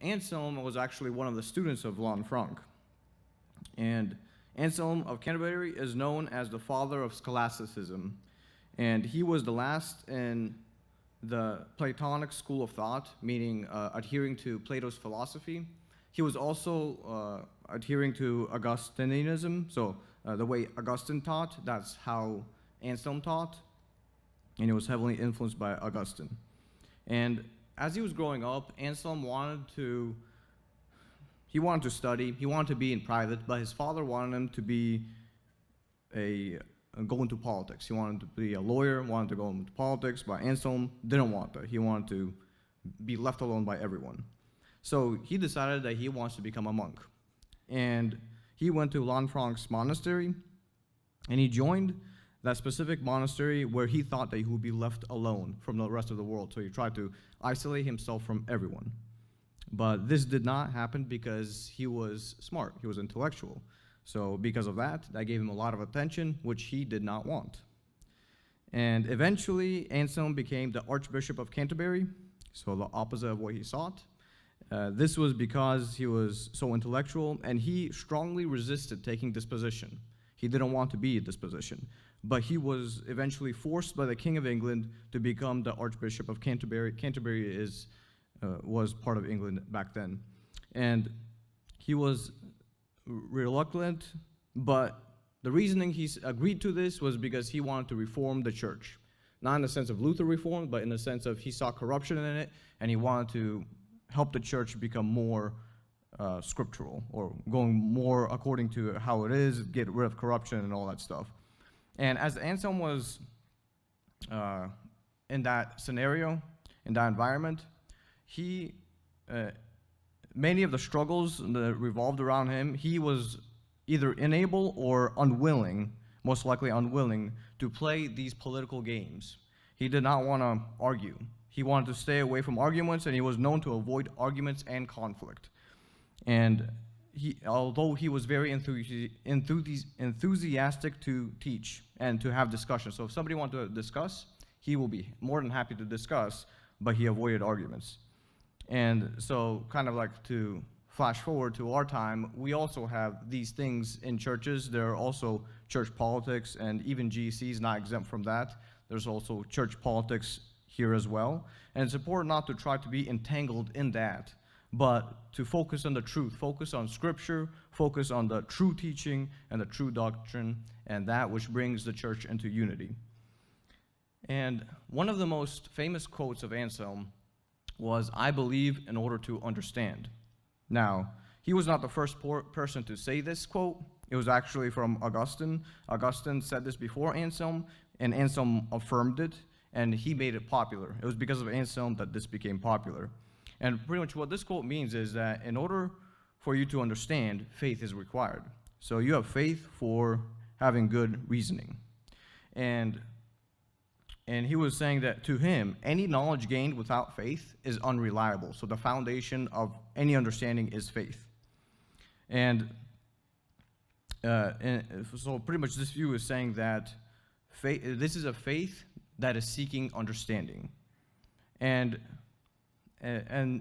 Anselm was actually one of the students of Lanfranc. And Anselm of Canterbury is known as the father of scholasticism. And he was the last in the Platonic school of thought, meaning adhering to Plato's philosophy. He was also adhering to Augustinianism, so the way Augustine taught, that's how Anselm taught, and he was heavily influenced by Augustine. And as he was growing up, Anselm wanted to study, he wanted to be in private, but his father wanted him to be go into politics. He wanted to be a lawyer, wanted to go into politics, but Anselm didn't want that. He wanted to be left alone by everyone. So he decided that he wants to become a monk. And he went to Lanfranc's monastery, and he joined that specific monastery where he thought that he would be left alone from the rest of the world. So he tried to isolate himself from everyone. But this did not happen because he was smart, he was intellectual. So because of that, that gave him a lot of attention, which he did not want. And eventually, Anselm became the Archbishop of Canterbury, so the opposite of what he sought. This was because he was so intellectual, and he strongly resisted taking this position. He didn't want to be in this position, but he was eventually forced by the King of England to become the Archbishop of Canterbury. Canterbury was part of England back then. And he was reluctant, but the reasoning he agreed to this was because he wanted to reform the church. Not in the sense of Luther reform, but in the sense of he saw corruption in it, and he wanted to help the church become more scriptural, or going more according to how it is, get rid of corruption and all that stuff. And as Anselm was in that scenario, in that environment, he many of the struggles that revolved around him, he was either unable or unwilling, most likely unwilling, to play these political games. He did not want to argue. He wanted to stay away from arguments, and he was known to avoid arguments and conflict. And although he was very enthusiastic to teach and to have discussions, so if somebody wanted to discuss, he will be more than happy to discuss, but he avoided arguments. And so, kind of like to flash forward to our time, we also have these things in churches. There are also church politics, and even GEC is not exempt from that. There's also church politics here as well. And it's important not to try to be entangled in that, but to focus on the truth, focus on Scripture, focus on the true teaching and the true doctrine, and that which brings the church into unity. And one of the most famous quotes of Anselm was, "I believe in order to understand." Now, he was not the first person to say this quote. It was actually from Augustine. Augustine said this before Anselm, and Anselm affirmed it, and he made it popular. It was because of Anselm that this became popular. And pretty much what this quote means is that in order for you to understand, faith is required. So you have faith for having good reasoning. And he was saying that to him, any knowledge gained without faith is unreliable. So the foundation of any understanding is faith. And so pretty much this view is saying that this is a faith that is seeking understanding. And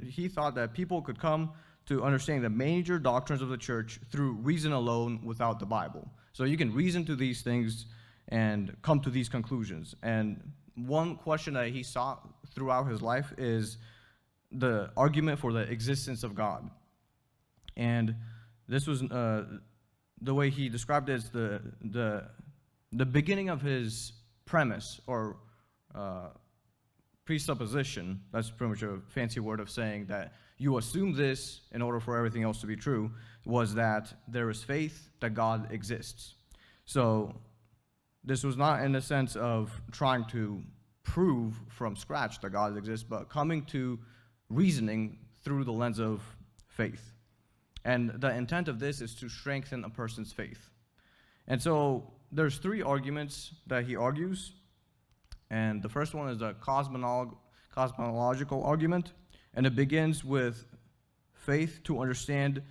he thought that people could come to understand the major doctrines of the church through reason alone without the Bible. So you can reason to these things and come to these conclusions. And one question that he saw throughout his life is the argument for the existence of God. And this was the way he described it as the beginning of his premise or presupposition. That's pretty much a fancy word of saying that you assume this in order for everything else to be true, was that there is faith that God exists. So this was not in the sense of trying to prove from scratch that God exists, but coming to reasoning through the lens of faith. And the intent of this is to strengthen a person's faith. And so there's three arguments that he argues. And the first one is the cosmological argument. And it begins with faith to understand,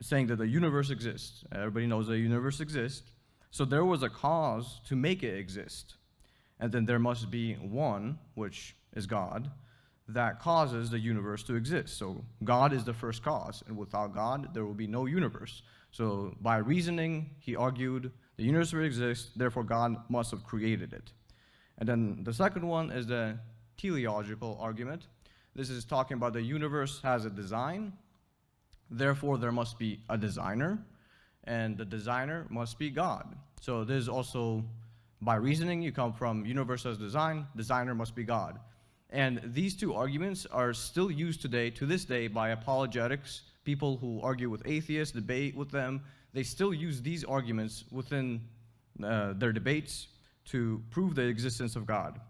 saying that the universe exists. Everybody knows the universe exists. So there was a cause to make it exist. And then there must be one, which is God, that causes the universe to exist. So God is the first cause, and without God, there will be no universe. So by reasoning, he argued the universe exists, therefore God must have created it. And then the second one is the teleological argument. This is talking about the universe has a design, therefore there must be a designer, and the designer must be God. So this is also, by reasoning, you come from universe as design, designer must be God. And these two arguments are still used today, to this day, by apologetics, people who argue with atheists, debate with them. They still use these arguments within their debates to prove the existence of God.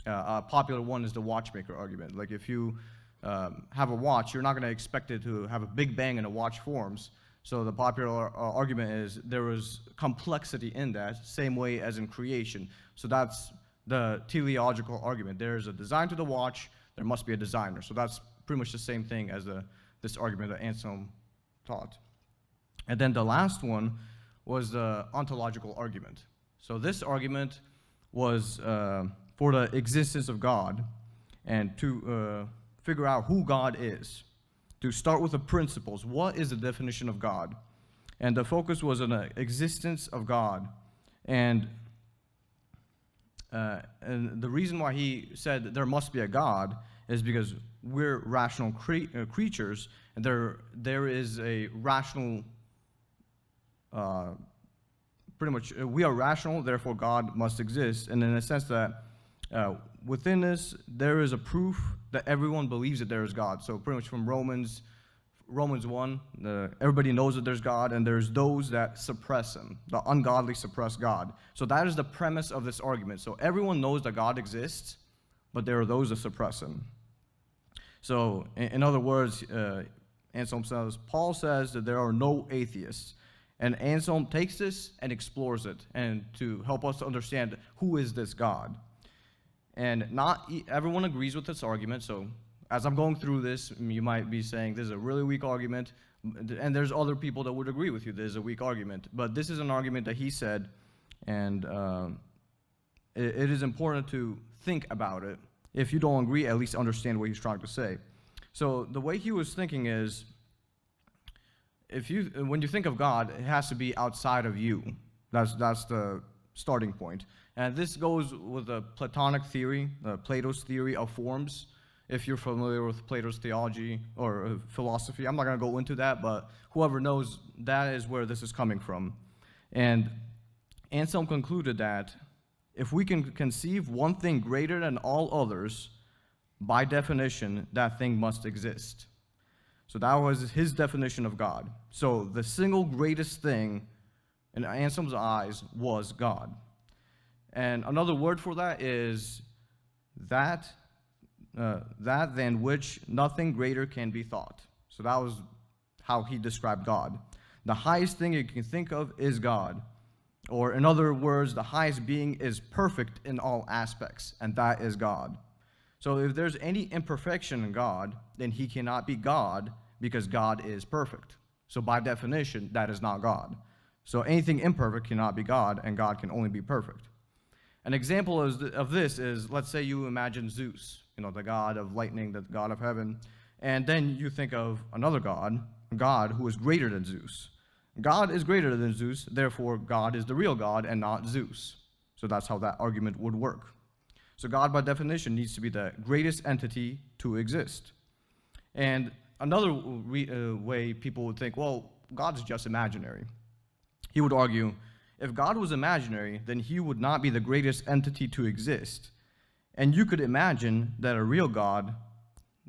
A popular one is the watchmaker argument. Like if you have a watch, you're not going to expect it to have a big bang and a watch forms. So the popular argument is there was complexity in that, same way as in creation. So that's the teleological argument. There's a design to the watch, there must be a designer. So that's pretty much the same thing as this argument that Anselm taught. And then the last one was the ontological argument. So this argument was for the existence of God and to figure out who God is. To start with the principles. What is the definition of God? And the focus was on the existence of God. And the reason why he said that there must be a God is because we're rational creatures, and there is a rational, pretty much, we are rational, therefore God must exist. And in a sense that within this, there is a proof that everyone believes that there is God. So pretty much from Romans 1, everybody knows that there's God, and there's those that suppress him. The ungodly suppress God. So that is the premise of this argument. So everyone knows that God exists, but there are those that suppress him. So in other words, Anselm says, Paul says that there are no atheists. And Anselm takes this and explores it, and to help us to understand who is this God. And not everyone agrees with this argument, so as I'm going through this, you might be saying this is a really weak argument, and there's other people that would agree with you this is a weak argument. But this is an argument that he said, and it is important to think about it. If you don't agree, at least understand what he's trying to say. So the way he was thinking is, when you think of God, it has to be outside of you. That's the starting point. And this goes with the Platonic theory, Plato's theory of forms. If you're familiar with Plato's theology or philosophy, I'm not going to go into that, but whoever knows, that is where this is coming from. And Anselm concluded that if we can conceive one thing greater than all others, by definition, that thing must exist. So that was his definition of God. So the single greatest thing in Anselm's eyes was God. And another word for that is that than which nothing greater can be thought. So that was how he described God. The highest thing you can think of is God. Or in other words, the highest being is perfect in all aspects, and that is God. So if there's any imperfection in God, then he cannot be God because God is perfect. So by definition, that is not God. So anything imperfect cannot be God, and God can only be perfect. An example of this is, let's say you imagine Zeus, the god of lightning, the god of heaven, and then you think of another God who is greater than Zeus. God is greater than Zeus, therefore God is the real God and not Zeus. So that's how that argument would work. So God, by definition, needs to be the greatest entity to exist. And another way people would think, well, God's just imaginary. He would argue, if God was imaginary, then he would not be the greatest entity to exist. And you could imagine that a real God,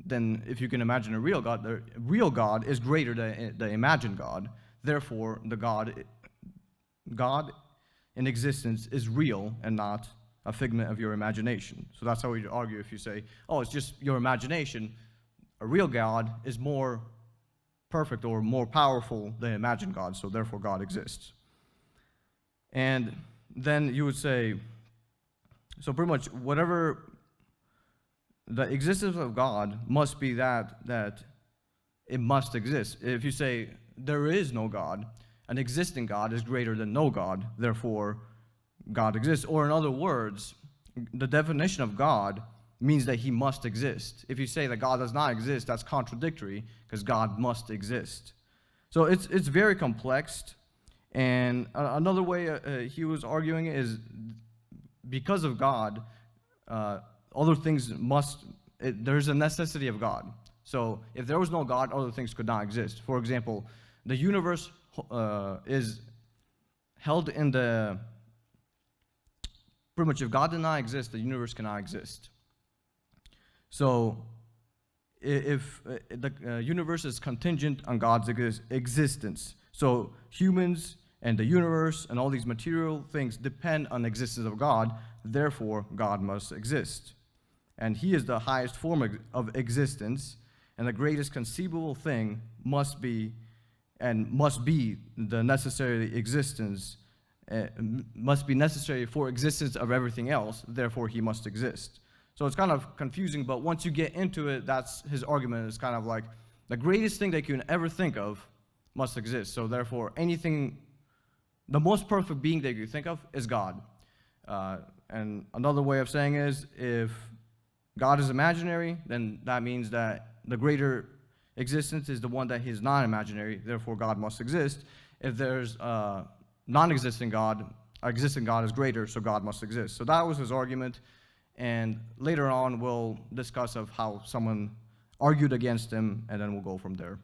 then if you can imagine a real God, the real God is greater than the imagined God. Therefore, the God in existence is real and not a figment of your imagination. So that's how we argue if you say, oh, it's just your imagination. A real God is more perfect or more powerful than imagined God, so therefore God exists. And then you would say, so pretty much whatever the existence of God must be that it must exist. If you say there is no God, an existing God is greater than no God, therefore God exists. Or in other words, the definition of God means that he must exist. If you say that God does not exist, that's contradictory, because God must exist. So it's very complex. And another way he was arguing is because of God, other things there's a necessity of God. So if there was no God, other things could not exist. For example, the universe is held in pretty much if God did not exist, the universe cannot exist. So if the universe is contingent on God's existence, so humans and the universe and all these material things depend on the existence of God, therefore God must exist. And he is the highest form of existence, and the greatest conceivable thing must be the necessary existence, must be necessary for existence of everything else, therefore he must exist. So it's kind of confusing, but once you get into it, that's his argument. Is kind of like the greatest thing that you can ever think of must exist. So therefore, the most perfect being that you think of is God. And another way of saying is, if God is imaginary, then that means that the greater existence is the one that is non-imaginary, therefore God must exist. If there's a non-existing God, existing God is greater, so God must exist. So that was his argument. And later on, we'll discuss of how someone argued against him, and then we'll go from there.